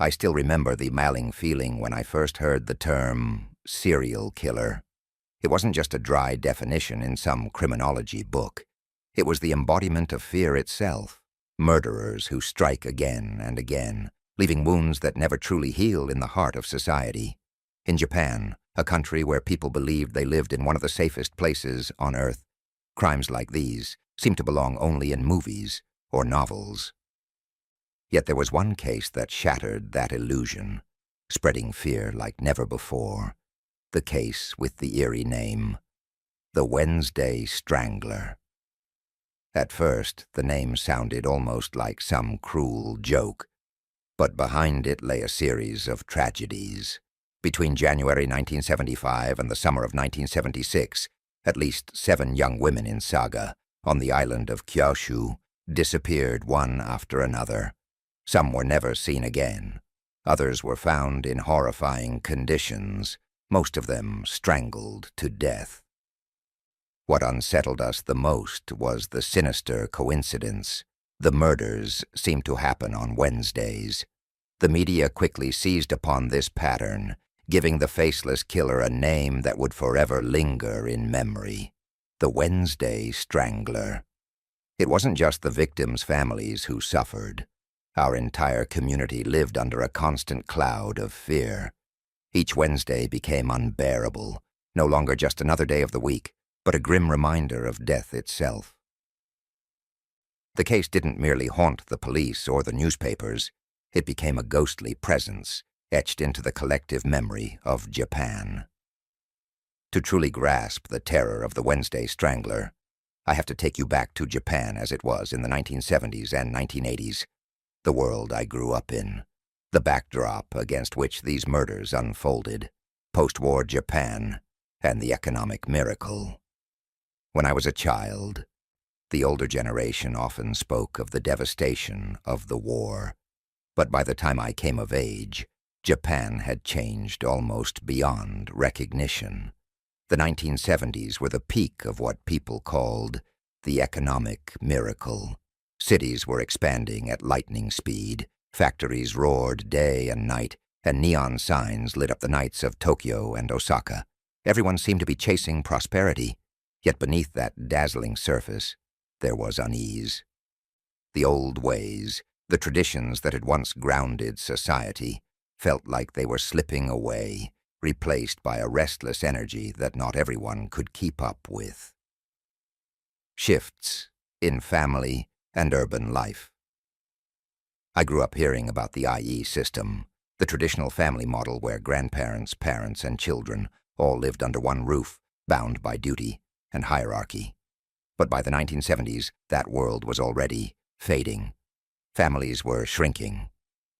I still remember the malling feeling when I first heard the term serial killer. It wasn't just a dry definition in some criminology book. It was the embodiment of fear itself. Murderers who strike again and again, leaving wounds that never truly heal in the heart of society. In Japan, a country where people believed they lived in one of the safest places on earth, crimes like these seemed to belong only in movies or novels. Yet there was one case that shattered that illusion, spreading fear like never before. The case with the eerie name, the Wednesday Strangler. At first, the name sounded almost like some cruel joke, but behind it lay a series of tragedies. Between January 1975 and the summer of 1976, at least 7 young women in Saga, on the island of Kyushu, disappeared one after another. Some were never seen again. Others were found in horrifying conditions, most of them strangled to death. What unsettled us the most was the sinister coincidence. The murders seemed to happen on Wednesdays. The media quickly seized upon this pattern, giving the faceless killer a name that would forever linger in memory. The Wednesday Strangler. It wasn't just the victims' families who suffered. Our entire community lived under a constant cloud of fear. Each Wednesday became unbearable, no longer just another day of the week, but a grim reminder of death itself. The case didn't merely haunt the police or the newspapers. It became a ghostly presence, etched into the collective memory of Japan. To truly grasp the terror of the Wednesday Strangler, I have to take you back to Japan as it was in the 1970s and 1980s, the world I grew up in, the backdrop against which these murders unfolded, post-war Japan, and the economic miracle. When I was a child, the older generation often spoke of the devastation of the war, but by the time I came of age, Japan had changed almost beyond recognition. The 1970s were the peak of what people called the economic miracle. Cities were expanding at lightning speed, factories roared day and night, and neon signs lit up the nights of Tokyo and Osaka. Everyone seemed to be chasing prosperity, yet beneath that dazzling surface, there was unease. The old ways, the traditions that had once grounded society, felt like they were slipping away, replaced by a restless energy that not everyone could keep up with. Shifts in family and urban life. I grew up hearing about the IE system, the traditional family model where grandparents, parents, and children all lived under one roof, bound by duty and hierarchy. But by the 1970s, that world was already fading. Families were shrinking.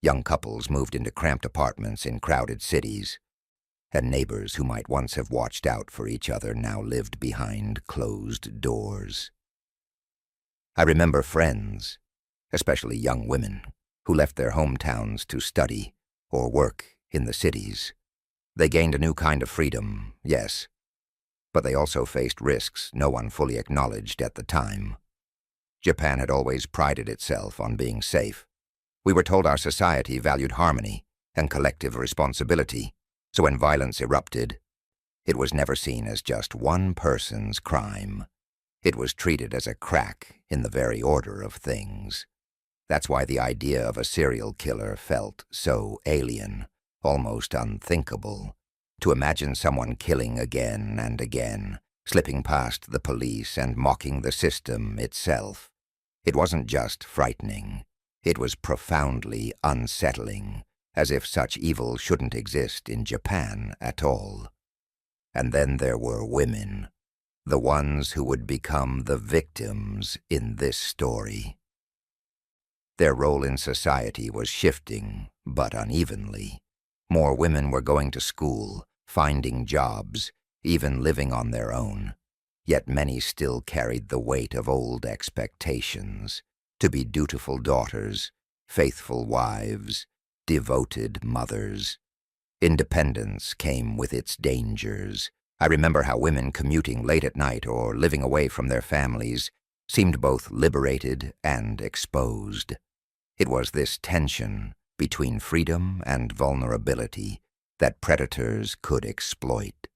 Young couples moved into cramped apartments in crowded cities, and neighbors who might once have watched out for each other now lived behind closed doors. I remember friends, especially young women, who left their hometowns to study or work in the cities. They gained a new kind of freedom, yes, but they also faced risks no one fully acknowledged at the time. Japan had always prided itself on being safe. We were told our society valued harmony and collective responsibility, so when violence erupted, it was never seen as just one person's crime. It was treated as a crack in the very order of things. That's why the idea of a serial killer felt so alien, almost unthinkable. To imagine someone killing again and again, slipping past the police and mocking the system itself. It wasn't just frightening. It was profoundly unsettling, as if such evil shouldn't exist in Japan at all. And then there were women, the ones who would become the victims in this story. Their role in society was shifting, but unevenly. More women were going to school, finding jobs, even living on their own. Yet many still carried the weight of old expectations, to be dutiful daughters, faithful wives, devoted mothers. Independence came with its dangers. I remember how women commuting late at night or living away from their families seemed both liberated and exposed. It was this tension between freedom and vulnerability that predators could exploit.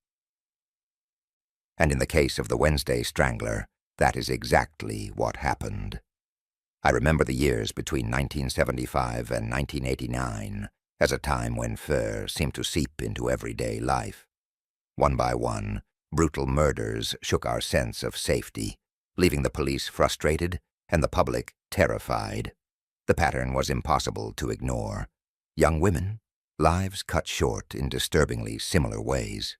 And in the case of the Wednesday Strangler, that is exactly what happened. I remember the years between 1975 and 1989 as a time when fear seemed to seep into everyday life. One by one, brutal murders shook our sense of safety, leaving the police frustrated and the public terrified. The pattern was impossible to ignore. Young women, lives cut short in disturbingly similar ways.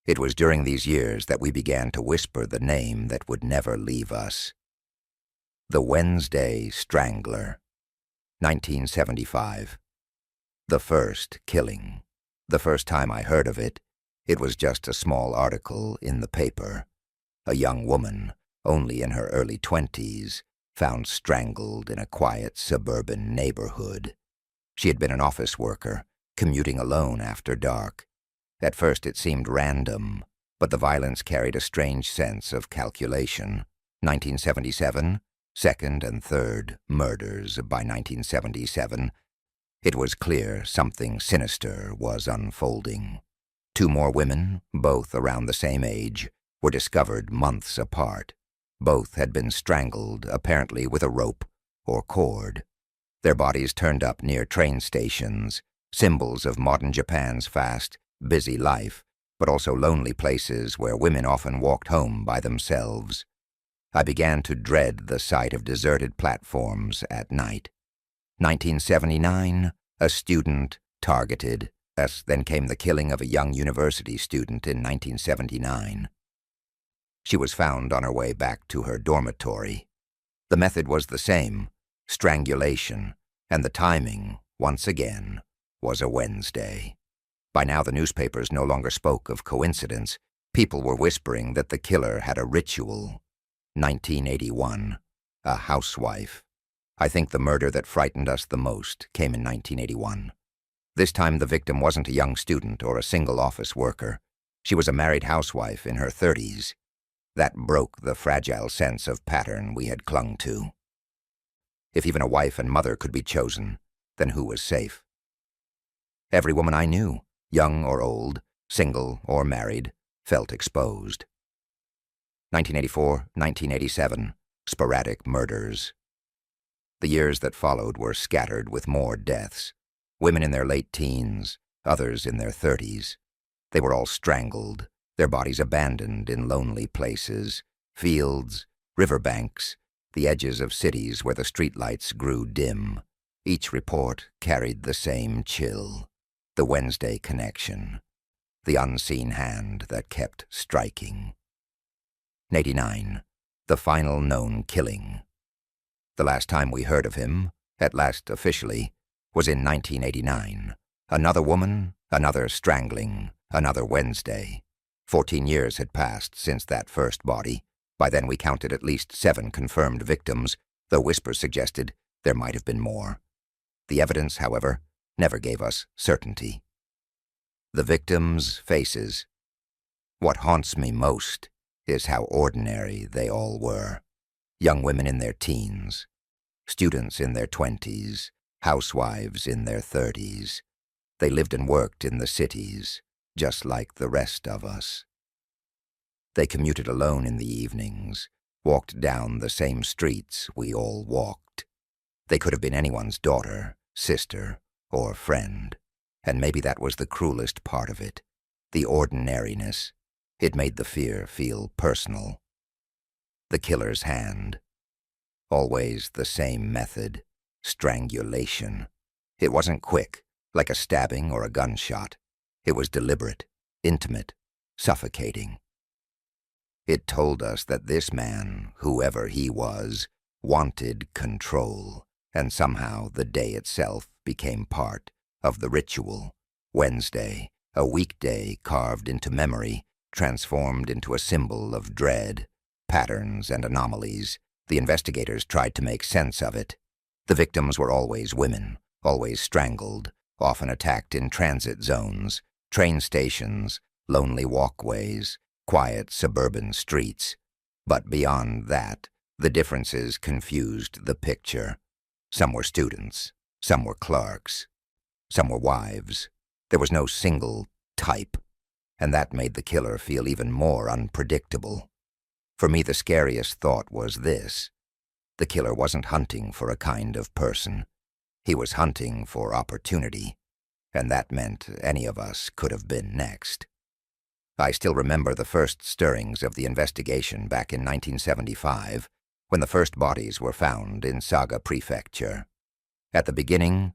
It was during these years that we began to whisper the name that would never leave us. The Wednesday Strangler, 1975. The first killing. The first time I heard of it, it was just a small article in the paper. A young woman, only in her early 20s, found strangled in a quiet suburban neighborhood. She had been an office worker, commuting alone after dark. At first it seemed random, but the violence carried a strange sense of calculation. 1977, second and third murders by 1977. It was clear something sinister was unfolding. 2 more women, both around the same age, were discovered months apart. Both had been strangled, apparently with a rope or cord. Their bodies turned up near train stations, symbols of modern Japan's fast, busy life, but also lonely places where women often walked home by themselves. I began to dread the sight of deserted platforms at night. 1979, a student targeted. Then came the killing of a young university student in 1979. She was found on her way back to her dormitory. The method was the same, strangulation, and the timing, once again, was a Wednesday. By now the newspapers no longer spoke of coincidence. People were whispering that the killer had a ritual. 1981, a housewife. I think the murder that frightened us the most came in 1981. This time the victim wasn't a young student or a single office worker. She was a married housewife in her 30s. That broke the fragile sense of pattern we had clung to. If even a wife and mother could be chosen, then who was safe? Every woman I knew, young or old, single or married, felt exposed. 1984, 1987, sporadic murders. The years that followed were scattered with more deaths. Women in their late teens, others in their 30s. They were all strangled, their bodies abandoned in lonely places, fields, riverbanks, the edges of cities where the streetlights grew dim. Each report carried the same chill, the Wednesday connection, the unseen hand that kept striking. 89, the final known killing. The last time we heard of him, at last officially, was in 1989. Another woman, another strangling, another Wednesday. 14 years had passed since that first body. By then we counted at least 7 confirmed victims, though whispers suggested there might have been more. The evidence, however, never gave us certainty. The victims' faces. What haunts me most is how ordinary they all were. Young women in their teens, students in their 20s, housewives in their 30s. They lived and worked in the cities, just like the rest of us. They commuted alone in the evenings, walked down the same streets we all walked. They could have been anyone's daughter, sister, or friend, and maybe that was the cruelest part of it, the ordinariness. It made the fear feel personal. The killer's hand. Always the same method, strangulation. It wasn't quick, like a stabbing or a gunshot. It was deliberate, intimate, suffocating. It told us that this man, whoever he was, wanted control, and somehow the day itself became part of the ritual. Wednesday, a weekday carved into memory, transformed into a symbol of dread, patterns and anomalies. The investigators tried to make sense of it. The victims were always women, always strangled, often attacked in transit zones, train stations, lonely walkways, quiet suburban streets. But beyond that, the differences confused the picture. Some were students, Some were clerks. Some were wives. There was no single type, and that made the killer feel even more unpredictable. For me, the scariest thought was this. The killer wasn't hunting for a kind of person. He was hunting for opportunity, and that meant any of us could have been next. I still remember the first stirrings of the investigation back in 1975, when the first bodies were found in Saga Prefecture. At the beginning,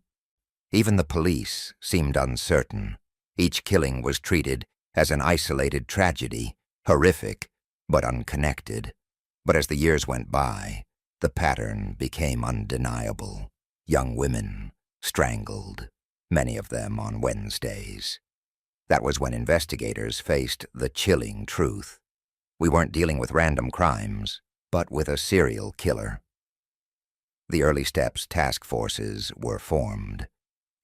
even the police seemed uncertain. Each killing was treated as an isolated tragedy, horrific but unconnected. But as the years went by, the pattern became undeniable. Young women strangled, many of them on Wednesdays. That was when investigators faced the chilling truth. We weren't dealing with random crimes, but with a serial killer. The early steps task forces were formed.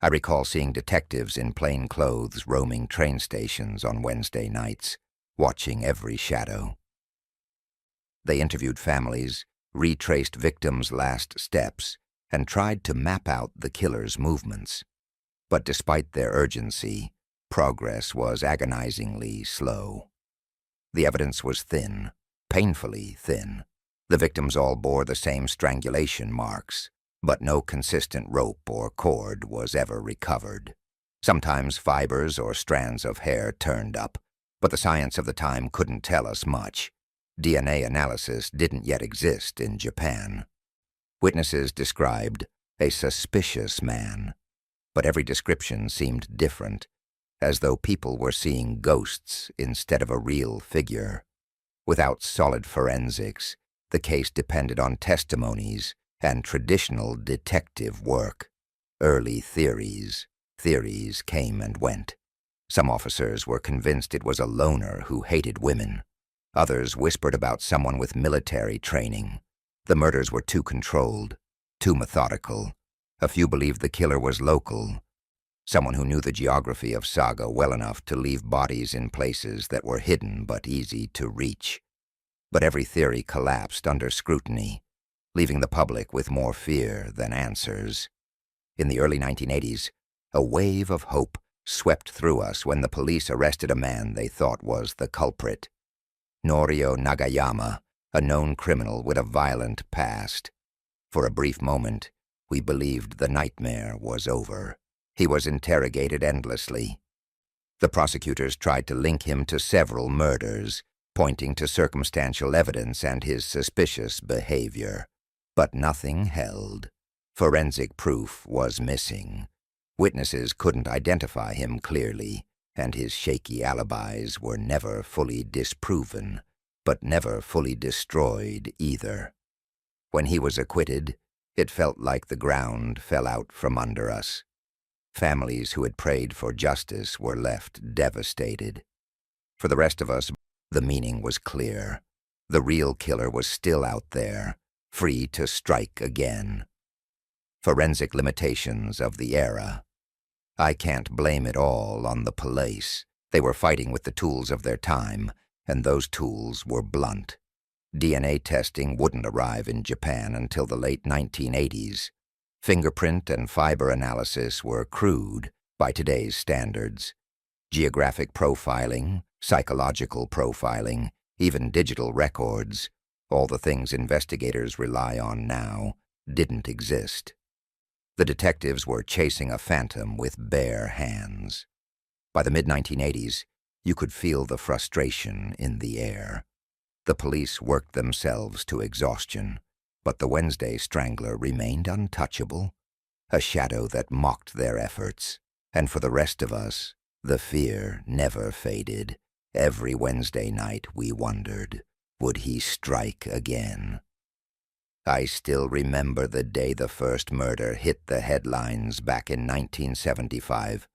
I recall seeing detectives in plain clothes roaming train stations on Wednesday nights, watching every shadow. They interviewed families, retraced victims' last steps, and tried to map out the killer's movements. But despite their urgency, progress was agonizingly slow. The evidence was thin, painfully thin. The victims all bore the same strangulation marks, but no consistent rope or cord was ever recovered. Sometimes fibers or strands of hair turned up, but the science of the time couldn't tell us much. DNA analysis didn't yet exist in Japan. Witnesses described a suspicious man, but every description seemed different, as though people were seeing ghosts instead of a real figure. Without solid forensics, the case depended on testimonies and traditional detective work. Early theories came and went. Some officers were convinced it was a loner who hated women. Others whispered about someone with military training. The murders were too controlled, too methodical. A few believed the killer was local, someone who knew the geography of Saga well enough to leave bodies in places that were hidden but easy to reach. But every theory collapsed under scrutiny, leaving the public with more fear than answers. In the early 1980s, a wave of hope swept through us when the police arrested a man they thought was the culprit. Norio Nagayama, a known criminal with a violent past. For a brief moment, we believed the nightmare was over. He was interrogated endlessly. The prosecutors tried to link him to several murders, pointing to circumstantial evidence and his suspicious behavior. But nothing held. Forensic proof was missing. Witnesses couldn't identify him clearly, and his shaky alibis were never fully disproven, but never fully destroyed either. When he was acquitted, it felt like the ground fell out from under us. Families who had prayed for justice were left devastated. For the rest of us, the meaning was clear. The real killer was still out there, free to strike again. Forensic limitations of the era. I can't blame it all on the police. They were fighting with the tools of their time, and those tools were blunt. DNA testing wouldn't arrive in Japan until the late 1980s. Fingerprint and fiber analysis were crude by today's standards. Geographic profiling, psychological profiling, even digital records, all the things investigators rely on now, didn't exist. The detectives were chasing a phantom with bare hands. By the mid-1980s, you could feel the frustration in the air. The police worked themselves to exhaustion, but the Wednesday Strangler remained untouchable, a shadow that mocked their efforts. And for the rest of us, the fear never faded. Every Wednesday night we wondered, would he strike again? I still remember the day the first murder hit the headlines back in 1975.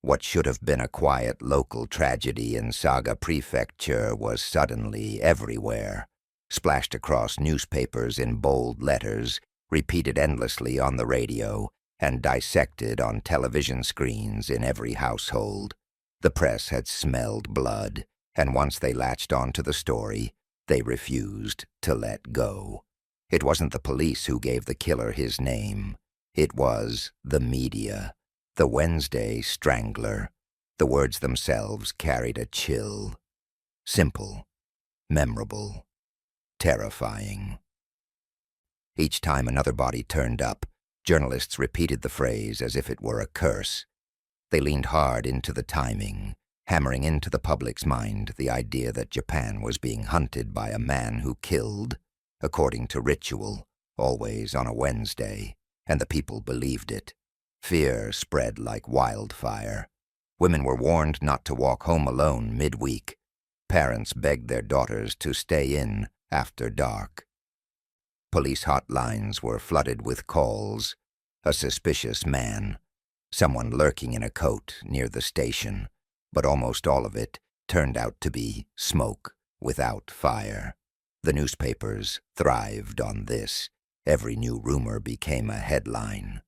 What should have been a quiet local tragedy in Saga Prefecture was suddenly everywhere, splashed across newspapers in bold letters, repeated endlessly on the radio, and dissected on television screens in every household. The press had smelled blood, and once they latched onto the story, they refused to let go. It wasn't the police who gave the killer his name. It was the media, the Wednesday Strangler. The words themselves carried a chill. Simple, memorable, terrifying. Each time another body turned up, journalists repeated the phrase as if it were a curse. They leaned hard into the timing, hammering into the public's mind the idea that Japan was being hunted by a man who killed, according to ritual, always on a Wednesday, and the people believed it. Fear spread like wildfire. Women were warned not to walk home alone midweek. Parents begged their daughters to stay in after dark. Police hotlines were flooded with calls. A suspicious man, someone lurking in a coat near the station, but almost all of it turned out to be smoke without fire. The newspapers thrived on this. Every new rumor became a headline.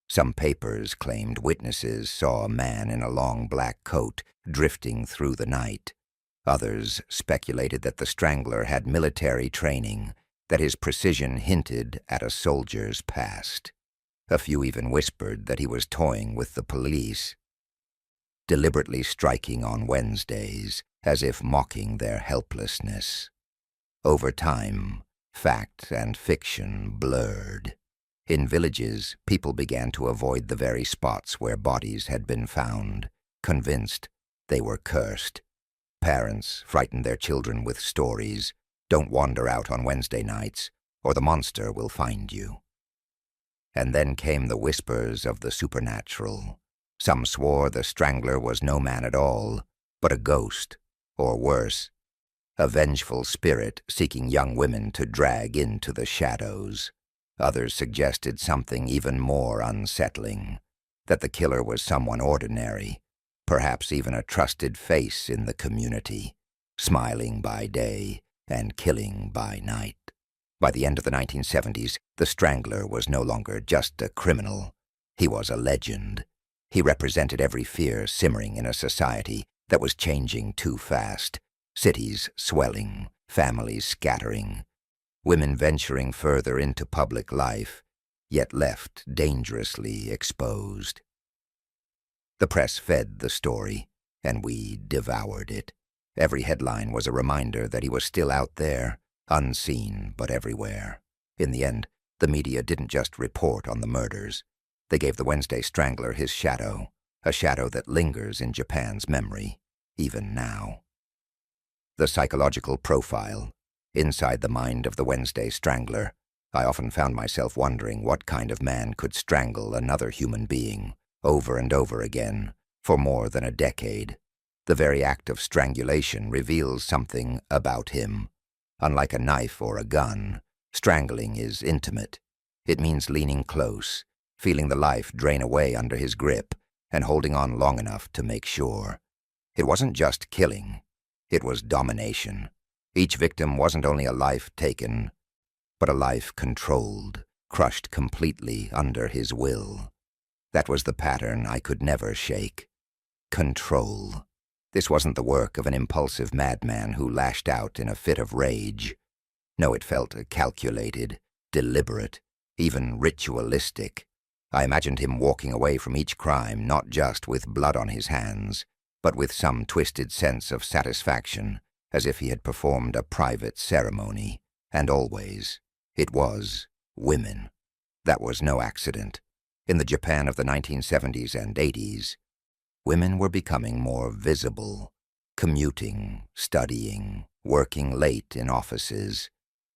Some papers claimed witnesses saw a man in a long black coat drifting through the night. Others speculated that the Strangler had military training, that his precision hinted at a soldier's past. A few even whispered that he was toying with the police, deliberately striking on Wednesdays as if mocking their helplessness. Over time, fact and fiction blurred. In villages, people began to avoid the very spots where bodies had been found, convinced they were cursed. Parents frightened their children with stories. Don't wander out on Wednesday nights, or the monster will find you. And then came the whispers of the supernatural. Some swore the Strangler was no man at all, but a ghost, or worse, a vengeful spirit seeking young women to drag into the shadows. Others suggested something even more unsettling, that the killer was someone ordinary, perhaps even a trusted face in the community, smiling by day and killing by night. By the end of the 1970s, the Strangler was no longer just a criminal. He was a legend. He represented every fear simmering in a society that was changing too fast. Cities swelling, families scattering, women venturing further into public life, yet left dangerously exposed. The press fed the story, and we devoured it. Every headline was a reminder that he was still out there, unseen but everywhere. In the end, the media didn't just report on the murders. They gave the Wednesday Strangler his shadow, a shadow that lingers in Japan's memory, even now. The psychological profile. Inside the mind of the Wednesday Strangler, I often found myself wondering what kind of man could strangle another human being over and over again for more than a decade. The very act of strangulation reveals something about him. Unlike a knife or a gun, strangling is intimate. It means leaning close, feeling the life drain away under his grip, and holding on long enough to make sure. It wasn't just killing. It was domination. Each victim wasn't only a life taken, but a life controlled, crushed completely under his will. That was the pattern I could never shake. Control. This wasn't the work of an impulsive madman who lashed out in a fit of rage. No, it felt calculated, deliberate, even ritualistic. I imagined him walking away from each crime not just with blood on his hands, but with some twisted sense of satisfaction, as if he had performed a private ceremony. And always, it was women. That was no accident. In the Japan of the 1970s and 80s, women were becoming more visible, commuting, studying, working late in offices.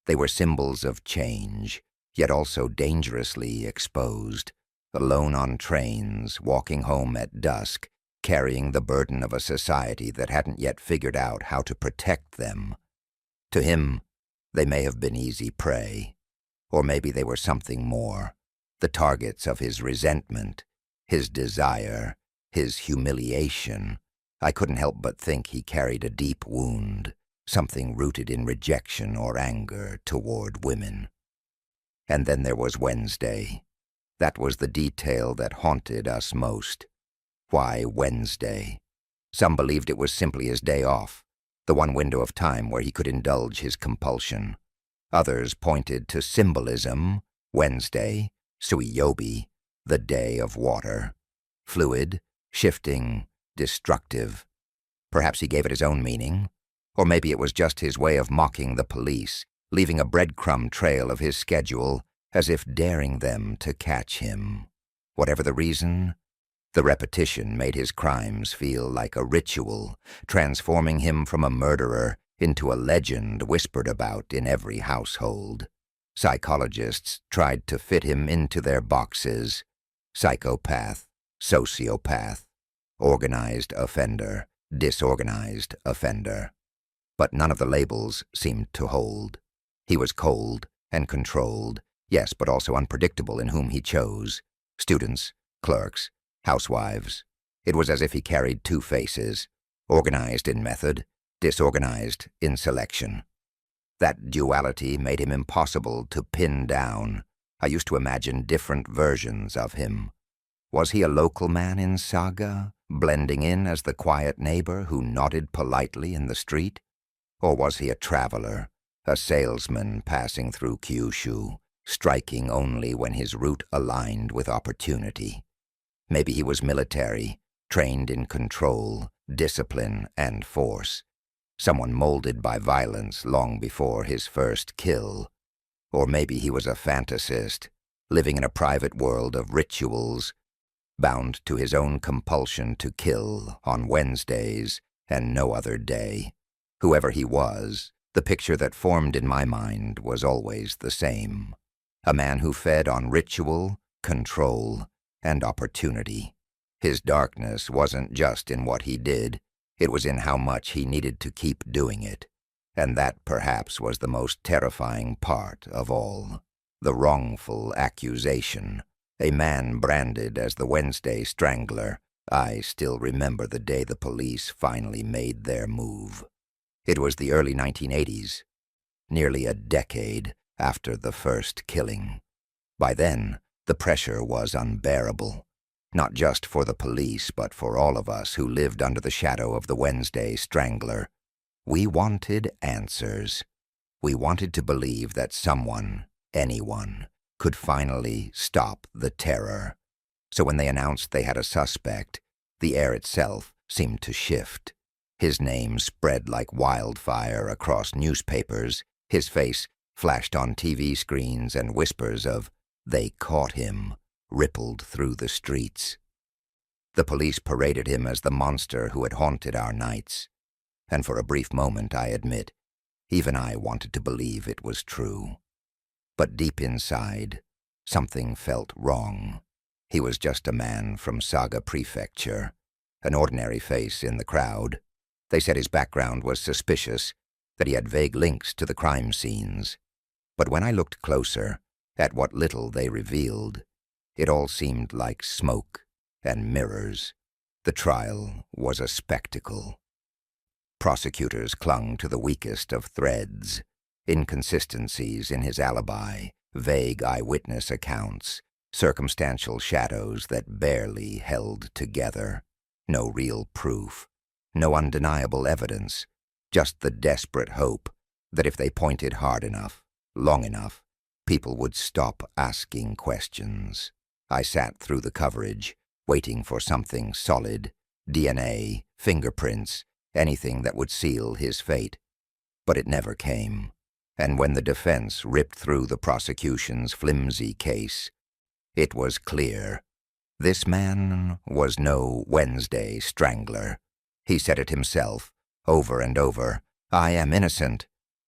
They were symbols of change, yet also dangerously exposed, alone on trains, walking home at dusk, carrying the burden of a society that hadn't yet figured out how to protect them. To him, they may have been easy prey, or maybe they were something more, the targets of his resentment, his desire, his humiliation. I couldn't help but think he carried a deep wound, something rooted in rejection or anger toward women. And then there was Wednesday. That was the detail that haunted us most. Why Wednesday? Some believed it was simply his day off, the one window of time where he could indulge his compulsion. Others pointed to symbolism, Wednesday, Suiyobi, the day of water. Fluid, shifting, destructive. Perhaps he gave it his own meaning, or maybe it was just his way of mocking the police, leaving a breadcrumb trail of his schedule as if daring them to catch him. Whatever the reason, the repetition made his crimes feel like a ritual, transforming him from a murderer into a legend whispered about in every household. Psychologists tried to fit him into their boxes: psychopath, sociopath, organized offender, disorganized offender. But none of the labels seemed to hold. He was cold and controlled, yes, but also unpredictable in whom he chose. Students, clerks, housewives. It was as if he carried two faces, organized in method, disorganized in selection. That duality made him impossible to pin down. I used to imagine different versions of him. Was he a local man in Saga, blending in as the quiet neighbor who nodded politely in the street? Or was he a traveler, a salesman passing through Kyushu, striking only when his route aligned with opportunity? Maybe he was military, trained in control, discipline, and force. Someone molded by violence long before his first kill. Or maybe he was a fantasist, living in a private world of rituals, bound to his own compulsion to kill on Wednesdays and no other day. Whoever he was, the picture that formed in my mind was always the same. A man who fed on ritual, control, and opportunity. His darkness wasn't just in what he did, it was in how much he needed to keep doing it. And that perhaps was the most terrifying part of all. The wrongful accusation. A man branded as the Wednesday Strangler. I still remember the day the police finally made their move. It was the early 1980s, nearly a decade after the first killing. By then, the pressure was unbearable, not just for the police, but for all of us who lived under the shadow of the Wednesday Strangler. We wanted answers. We wanted to believe that someone, anyone, could finally stop the terror. So when they announced they had a suspect, the air itself seemed to shift. His name spread like wildfire across newspapers. His face flashed on TV screens, and whispers of "they caught him" rippled through the streets. The police paraded him as the monster who had haunted our nights. And for a brief moment, I admit, even I wanted to believe it was true. But deep inside, something felt wrong. He was just a man from Saga Prefecture, an ordinary face in the crowd. They said his background was suspicious, that he had vague links to the crime scenes. But when I looked closer, at what little they revealed, it all seemed like smoke and mirrors. The trial was a spectacle. Prosecutors clung to the weakest of threads, inconsistencies in his alibi, vague eyewitness accounts, circumstantial shadows that barely held together. No real proof, no undeniable evidence, just the desperate hope that if they pointed hard enough, long enough, people would stop asking questions. I sat through the coverage, waiting for something solid, DNA, fingerprints, anything that would seal his fate. But it never came. And when the defense ripped through the prosecution's flimsy case, it was clear. This man was no Wednesday Strangler. He said it himself, over and over, "I am innocent."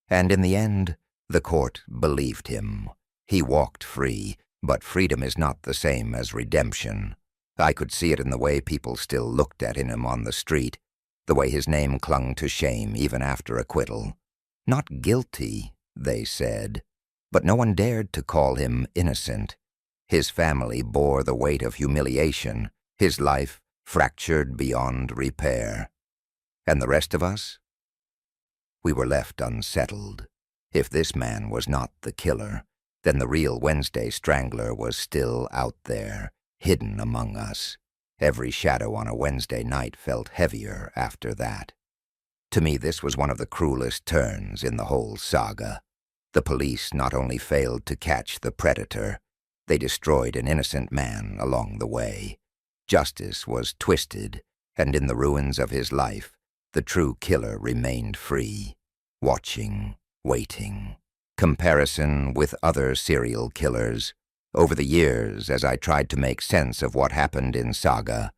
And in the end, the court believed him. He walked free, but freedom is not the same as redemption. I could see it in the way people still looked at him on the street, the way his name clung to shame even after acquittal. Not guilty, they said, but no one dared to call him innocent. His family bore the weight of humiliation, his life fractured beyond repair. And the rest of us? We were left unsettled. If this man was not the killer, then the real Wednesday Strangler was still out there, hidden among us. Every shadow on a Wednesday night felt heavier after that. To me, this was one of the cruelest turns in the whole saga. The police not only failed to catch the predator, They destroyed an innocent man along the way. Justice was twisted, and in the ruins of his life, the true killer remained free, watching, waiting. Comparison with other serial killers. Over the years, as I tried to make sense of what happened in Saga,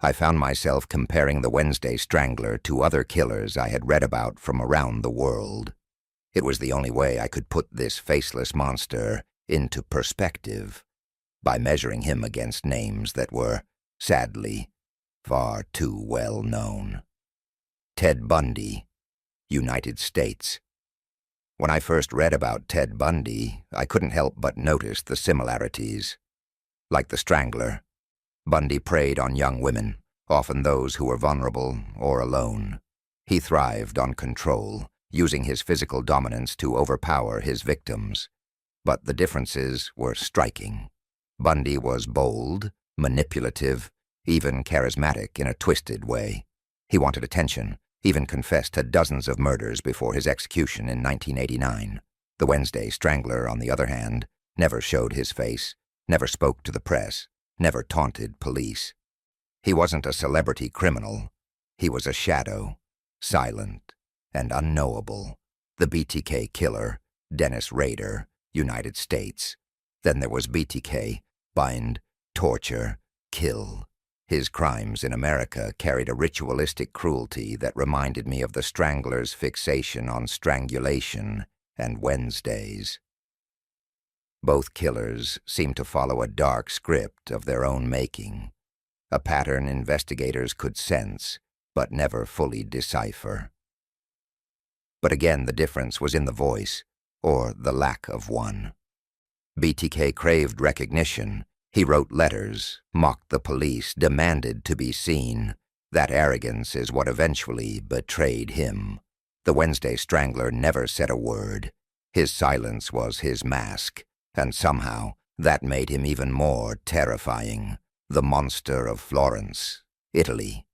I found myself comparing the Wednesday Strangler to other killers I had read about from around the world. It was the only way I could put this faceless monster into perspective, by measuring him against names that were, sadly, far too well known. Ted Bundy, United States. When I first read about Ted Bundy, I couldn't help but notice the similarities. Like the Strangler, Bundy preyed on young women, often those who were vulnerable or alone. He thrived on control, using his physical dominance to overpower his victims. But the differences were striking. Bundy was bold, manipulative, even charismatic in a twisted way. He wanted attention, even confessed to dozens of murders before his execution in 1989. The Wednesday Strangler, on the other hand, never showed his face, never spoke to the press, never taunted police. He wasn't a celebrity criminal. He was a shadow, silent and unknowable. The BTK killer, Dennis Rader, United States. Then there was BTK, bind, torture, kill. His crimes in America carried a ritualistic cruelty that reminded me of the Strangler's fixation on strangulation and Wednesdays. Both killers seemed to follow a dark script of their own making, a pattern investigators could sense, but never fully decipher. But again, the difference was in the voice, or the lack of one. BTK craved recognition. He wrote letters, mocked the police, demanded to be seen. That arrogance is what eventually betrayed him. The Wednesday Strangler never said a word. His silence was his mask, and somehow that made him even more terrifying. The monster of Florence, Italy.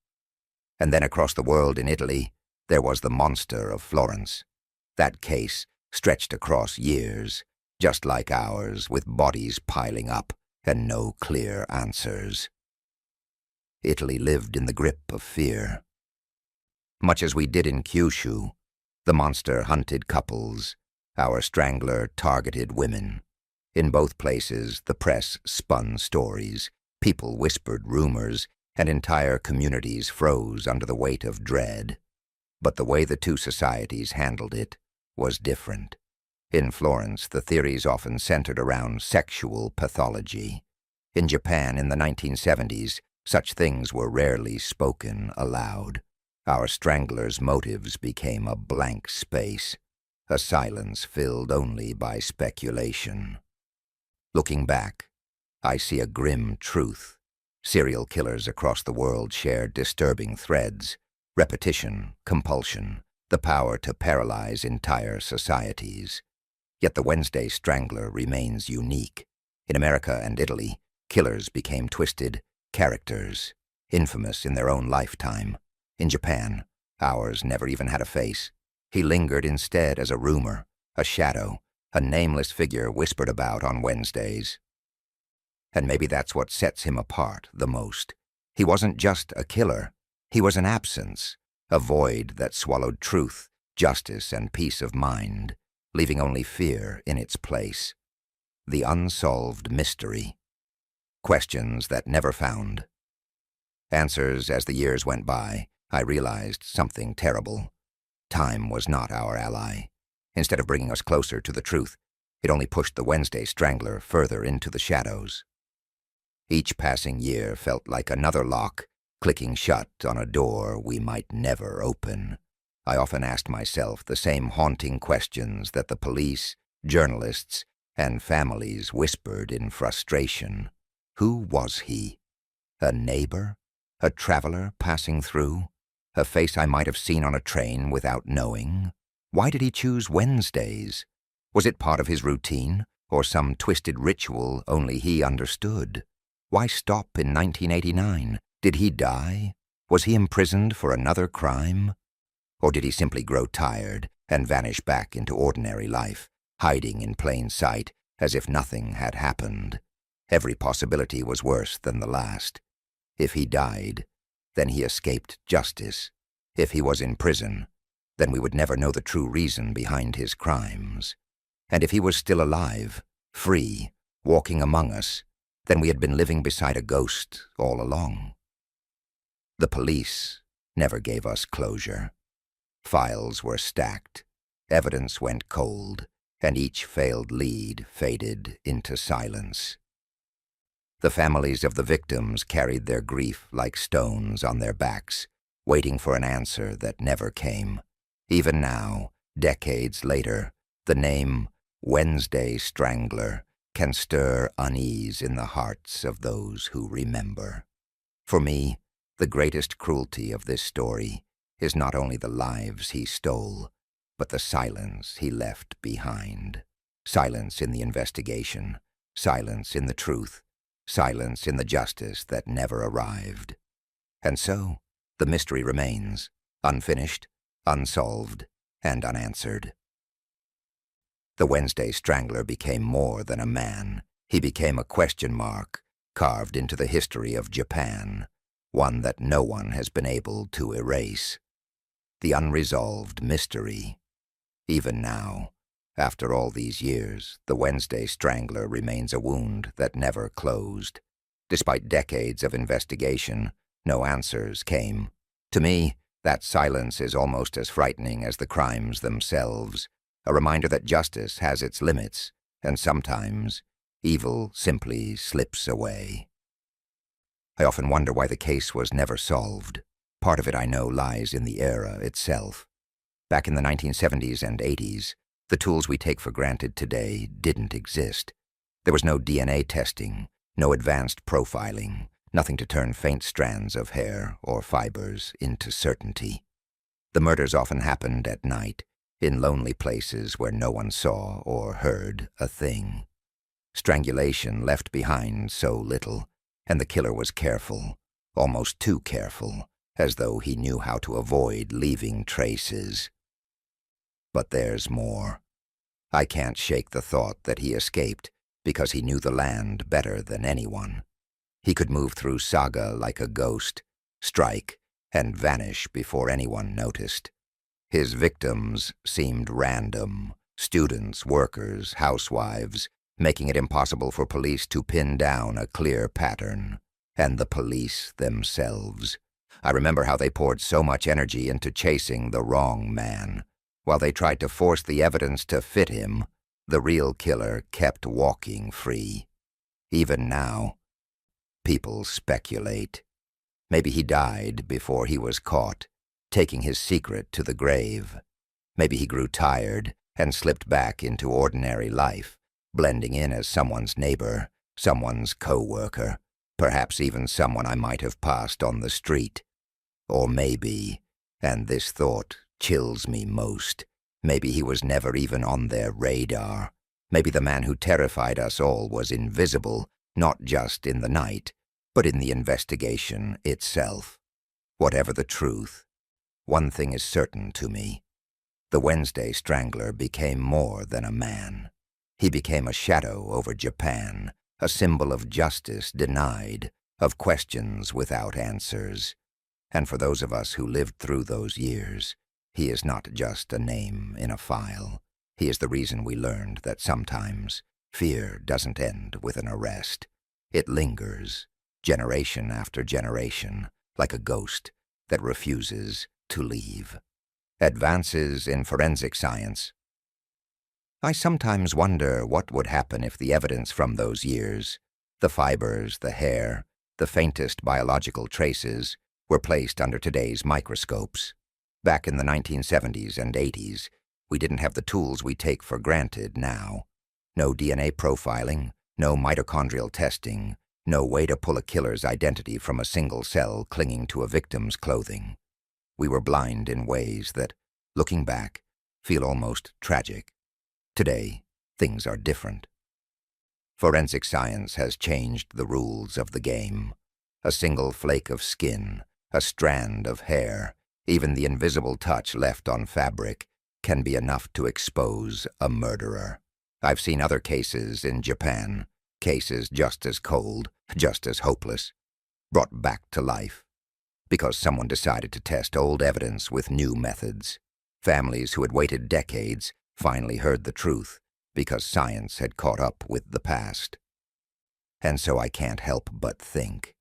And then across the world in Italy, there was the monster of Florence. That case stretched across years, just like ours, with bodies piling up and no clear answers. Italy lived in the grip of fear. Much as we did in Kyushu, the monster hunted couples. Our Strangler targeted women. In both places, the press spun stories. People whispered rumors, and entire communities froze under the weight of dread. But the way the two societies handled it was different. In Florence, the theories often centered around sexual pathology. In Japan in the 1970s, such things were rarely spoken aloud. Our Strangler's motives became a blank space, a silence filled only by speculation. Looking back, I see a grim truth. Serial killers across the world share disturbing threads: repetition, compulsion, the power to paralyze entire societies. Yet the Wednesday Strangler remains unique. In America and Italy, killers became twisted characters, infamous in their own lifetime. In Japan, ours never even had a face. He lingered instead as a rumor, a shadow, a nameless figure whispered about on Wednesdays. And maybe that's what sets him apart the most. He wasn't just a killer. He was an absence, a void that swallowed truth, justice, and peace of mind, leaving only fear in its place. The unsolved mystery. Questions that never found answers. As the years went by, I realized something terrible. Time was not our ally. Instead of bringing us closer to the truth, it only pushed the Wednesday Strangler further into the shadows. Each passing year felt like another lock clicking shut on a door we might never open. I often asked myself the same haunting questions that the police, journalists, and families whispered in frustration. Who was he? A neighbor? A traveler passing through? A face I might have seen on a train without knowing? Why did he choose Wednesdays? Was it part of his routine, or some twisted ritual only he understood? Why stop in 1989? Did he die? Was he imprisoned for another crime? Or did he simply grow tired and vanish back into ordinary life, hiding in plain sight as if nothing had happened? Every possibility was worse than the last. If he died, then he escaped justice. If he was in prison, then we would never know the true reason behind his crimes. And if he was still alive, free, walking among us, then we had been living beside a ghost all along. The police never gave us closure. Files were stacked, evidence went cold, and each failed lead faded into silence. The families of the victims carried their grief like stones on their backs, waiting for an answer that never came. Even now, decades later, the name Wednesday Strangler can stir unease in the hearts of those who remember. For me, the greatest cruelty of this story is not only the lives he stole, but the silence he left behind. Silence in the investigation, silence in the truth, silence in the justice that never arrived. And so, the mystery remains, unfinished, unsolved, and unanswered. The Wednesday Strangler became more than a man. He became a question mark carved into the history of Japan, one that no one has been able to erase. The unresolved mystery. Even now, after all these years, the Wednesday Strangler remains a wound that never closed. Despite decades of investigation, no answers came. To me, that silence is almost as frightening as the crimes themselves, a reminder that justice has its limits, and sometimes evil simply slips away. I often wonder why the case was never solved. Part of it, I know, lies in the era itself. Back in the 1970s and 80s, the tools we take for granted today didn't exist. There was no DNA testing, no advanced profiling, nothing to turn faint strands of hair or fibers into certainty. The murders often happened at night, in lonely places where no one saw or heard a thing. Strangulation left behind so little, and the killer was careful, almost too careful, as though he knew how to avoid leaving traces. But there's more. I can't shake the thought that he escaped because he knew the land better than anyone. He could move through Saga like a ghost, strike, and vanish before anyone noticed. His victims seemed random, students, workers, housewives, making it impossible for police to pin down a clear pattern. And the police themselves. I remember how they poured so much energy into chasing the wrong man. While they tried to force the evidence to fit him, the real killer kept walking free. Even now, people speculate. Maybe he died before he was caught, taking his secret to the grave. Maybe he grew tired and slipped back into ordinary life, blending in as someone's neighbor, someone's co-worker, perhaps even someone I might have passed on the street. Or maybe, and this thought chills me most, maybe he was never even on their radar. Maybe the man who terrified us all was invisible, not just in the night, but in the investigation itself. Whatever the truth, one thing is certain to me. The Wednesday Strangler became more than a man. He became a shadow over Japan, a symbol of justice denied, of questions without answers. And for those of us who lived through those years, he is not just a name in a file. He is the reason we learned that sometimes fear doesn't end with an arrest. It lingers, generation after generation, like a ghost that refuses to leave. Advances in forensic science. I sometimes wonder what would happen if the evidence from those years, the fibers, the hair, the faintest biological traces, were placed under today's microscopes. Back in the 1970s and 80s, we didn't have the tools we take for granted now. No DNA profiling, no mitochondrial testing, no way to pull a killer's identity from a single cell clinging to a victim's clothing. We were blind in ways that, looking back, feel almost tragic. Today, things are different. Forensic science has changed the rules of the game. A single flake of skin, a strand of hair, even the invisible touch left on fabric, can be enough to expose a murderer. I've seen other cases in Japan, Cases just as cold, just as hopeless, brought back to life because someone decided to test old evidence with new methods. Families who had waited decades finally heard the truth because science had caught up with the past. And so I can't help but think,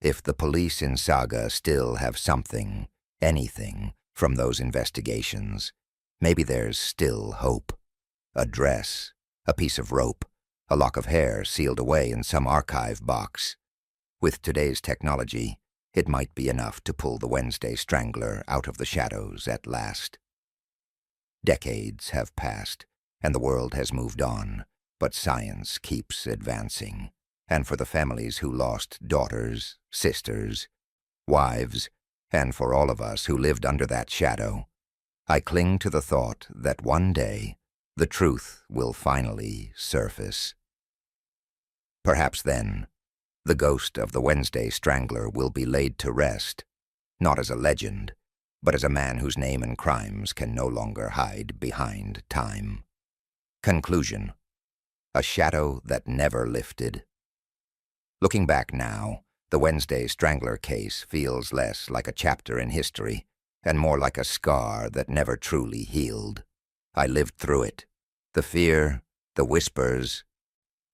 if the police in Saga still have something, anything, from those investigations, maybe there's still hope. A dress, a piece of rope, a lock of hair sealed away in some archive box. With today's technology, it might be enough to pull the Wednesday Strangler out of the shadows at last. Decades have passed, and the world has moved on, but science keeps advancing. And for the families who lost daughters, sisters, wives, and for all of us who lived under that shadow, I cling to the thought that one day the truth will finally surface. Perhaps then, the ghost of the Wednesday Strangler will be laid to rest, not as a legend, but as a man whose name and crimes can no longer hide behind time. Conclusion: a shadow that never lifted. Looking back now, the Wednesday Strangler case feels less like a chapter in history and more like a scar that never truly healed. I lived through it. The fear, the whispers,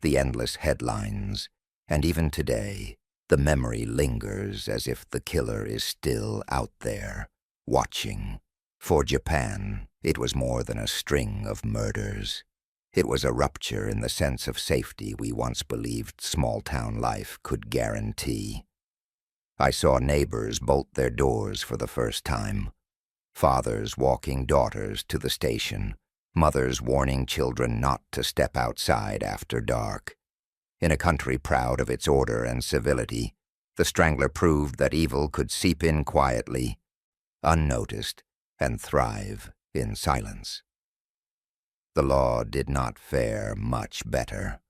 the endless headlines, and even today, the memory lingers as if the killer is still out there, watching. For Japan, it was more than a string of murders. It was a rupture in the sense of safety we once believed small-town life could guarantee. I saw neighbors bolt their doors for the first time, fathers walking daughters to the station, mothers warning children not to step outside after dark. In a country proud of its order and civility, the Strangler proved that evil could seep in quietly, unnoticed, and thrive in silence. The law did not fare much better.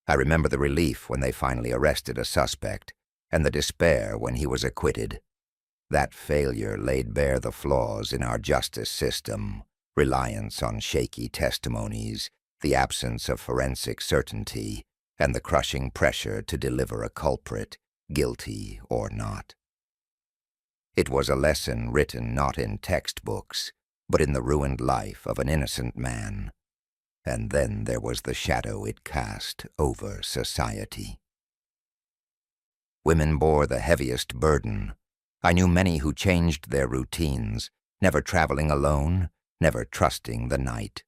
I remember the relief when they finally arrested a suspect, and the despair when he was acquitted. That failure laid bare the flaws in our justice system, reliance on shaky testimonies, the absence of forensic certainty, and the crushing pressure to deliver a culprit, guilty or not. It was a lesson written not in textbooks, but in the ruined life of an innocent man. And then there was the shadow it cast over society. Women bore the heaviest burden. I knew many who changed their routines, never traveling alone, never trusting the night.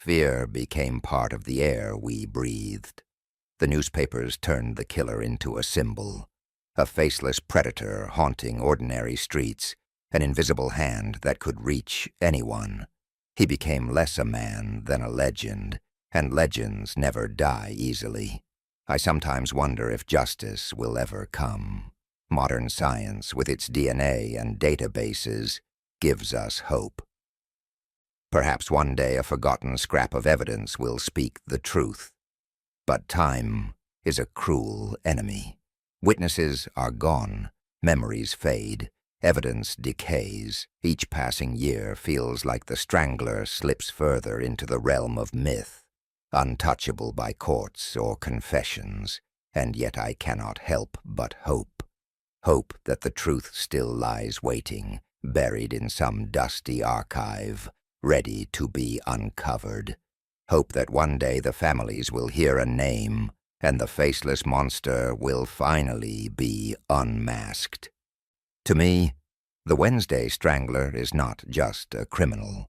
Fear became part of the air we breathed. The newspapers turned the killer into a symbol, a faceless predator haunting ordinary streets, an invisible hand that could reach anyone. He became less a man than a legend, and legends never die easily. I sometimes wonder if justice will ever come. Modern science, with its DNA and databases, gives us hope. Perhaps one day a forgotten scrap of evidence will speak the truth. But time is a cruel enemy. Witnesses are gone, memories fade, evidence decays. Each passing year feels like the Strangler slips further into the realm of myth, untouchable by courts or confessions, and yet I cannot help but hope. Hope that the truth still lies waiting, buried in some dusty archive, ready to be uncovered. Hope that one day the families will hear a name, and the faceless monster will finally be unmasked. To me, the Wednesday Strangler is not just a criminal.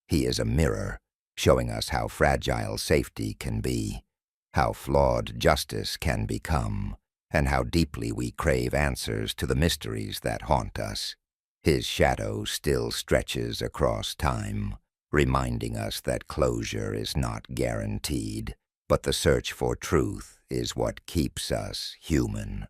He is a mirror, showing us how fragile safety can be, how flawed justice can become, and how deeply we crave answers to the mysteries that haunt us. His shadow still stretches across time, reminding us that closure is not guaranteed, but the search for truth is what keeps us human.